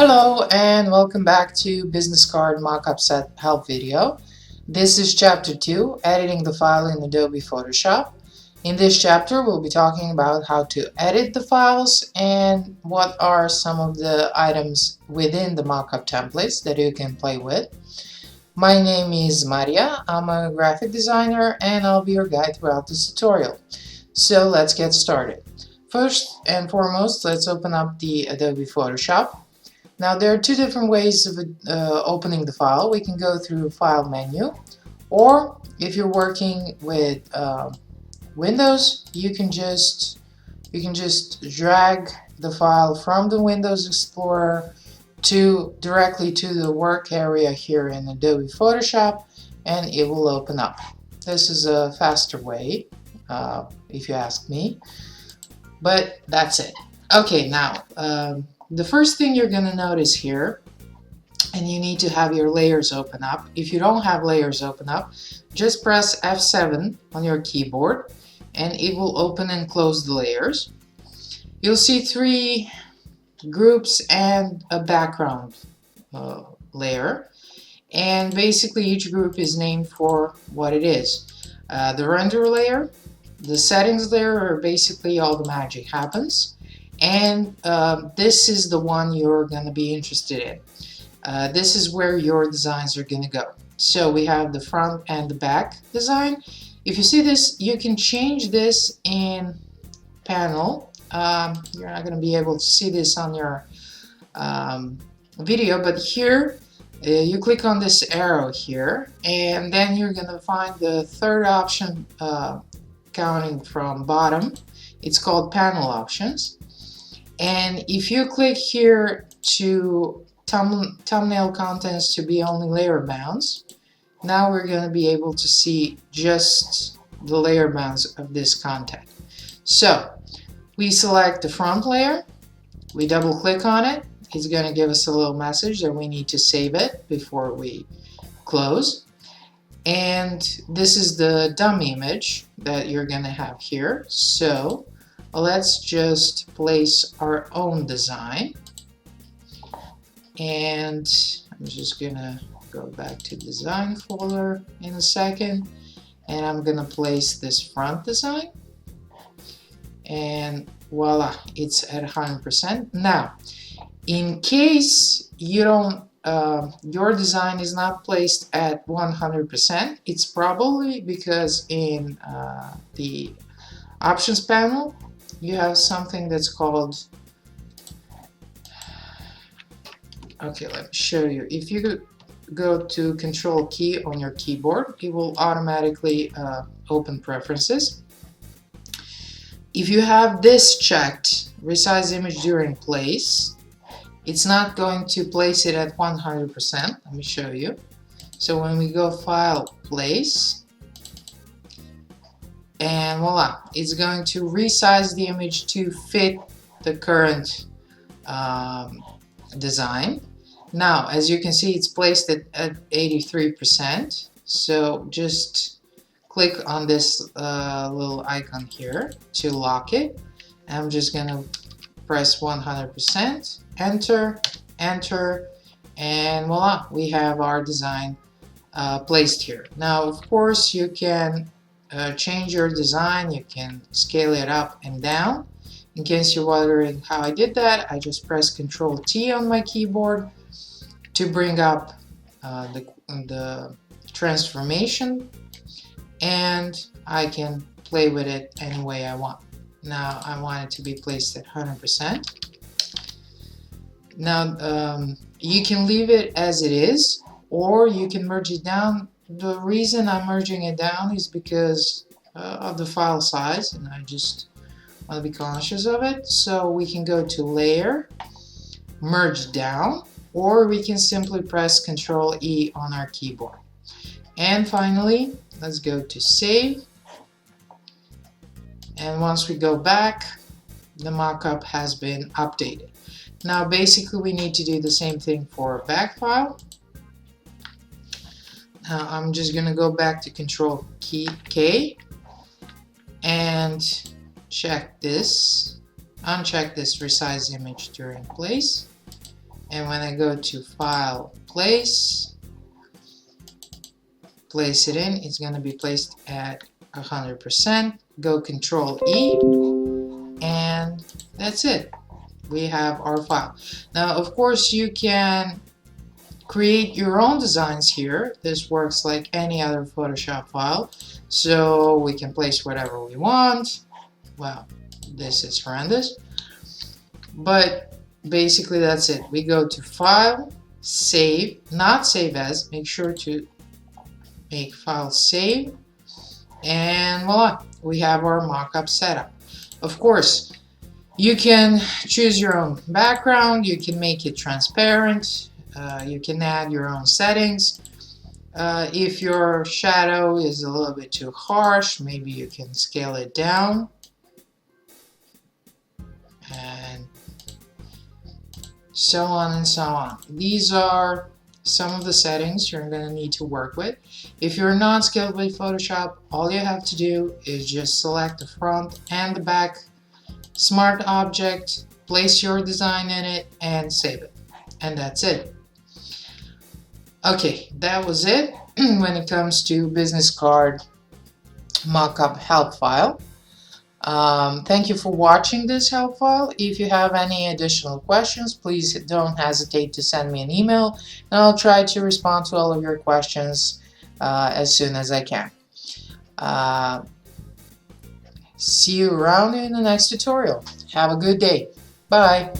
Hello and welcome back to Business Card Mockup Set Help video. This is Chapter 2, Editing the File in Adobe Photoshop. In this chapter we'll be talking about how to edit the files and what are some of the items within the mockup templates that you can play with. My name is Maria, I'm a graphic designer and I'll be your guide throughout this tutorial. So let's get started. First and foremost, let's open up the Adobe Photoshop. Now there are two different ways of opening the file. We can go through File menu, or if you're working with Windows, you can just drag the file from the Windows Explorer directly to the work area here in Adobe Photoshop, and it will open up. This is a faster way, if you ask me, but that's it. Okay, now the first thing you're going to notice here, and you need to have your layers open up. If you don't have layers open up, just press F7 on your keyboard and it will open and close the layers. You'll see three groups and a background layer, and basically each group is named for what it is. The render layer, the settings layer, are basically all the magic happens. And this is the one you're going to be interested in. This is where your designs are going to go. So we have the front and the back design. If you see this, you can change this in panel. You're not going to be able to see this on your video, but here you click on this arrow here, and then you're going to find the third option counting from bottom. It's called Panel Options. And if you click here to thumbnail contents to be only layer bounds, now we're going to be able to see just the layer bounds of this content. So we select the front layer, we double click on it, it's going to give us a little message that we need to save it before we close. And this is the dummy image that you're going to have here. So let's just place our own design, and I'm just gonna go back to design folder in a second, and I'm gonna place this front design, and voila, it's at 100%. Now in case you don't your design is not placed at 100%, it's probably because in the options panel you have something that's called, okay, let me show you. If you go to Control key on your keyboard, it will automatically open preferences. If you have this checked, resize image during place, it's not going to place it at 100%. Let me show you. So when we go File, Place, and voila, it's going to resize the image to fit the current design. Now, as you can see, it's placed at 83%. So just click on this little icon here to lock it. I'm just going to press 100%, enter, enter, and voila, we have our design placed here. Now, of course, you can change your design, you can scale it up and down. In case you're wondering how I did that, I just press Control T on my keyboard to bring up the transformation, and I can play with it any way I want. Now I want it to be placed at 100%. Now you can leave it as it is, or you can merge it down. The reason I'm merging it down is because of the file size, and I just want to be conscious of it. So we can go to Layer, Merge Down, or we can simply press Control E on our keyboard. And finally, let's go to Save. And once we go back, the mockup has been updated. Now basically we need to do the same thing for a back file. Now I'm just going to go back to Control key K and check this, uncheck this resize image during place, and when I go to File, Place it in, it's going to be placed at 100%. Go Control E, and that's it. We have our file. Now, of course, you can create your own designs here. This works like any other Photoshop file, so we can place whatever we want. Well, this is horrendous, but basically that's it. We go to File, Save, not Save As, make sure to make File Save, and voila, we have our mockup setup. Of course, you can choose your own background, you can make it transparent, you can add your own settings. If your shadow is a little bit too harsh, maybe you can scale it down. And so on and so on. These are some of the settings you're going to need to work with. If you're not skilled with Photoshop, all you have to do is just select the front and the back smart object, place your design in it, and save it. And that's it. Okay, that was it when it comes to business card mockup help file. Thank you for watching this help file. If you have any additional questions, please don't hesitate to send me an email, and I'll try to respond to all of your questions as soon as I can. See you around in the next tutorial. Have a good day. Bye.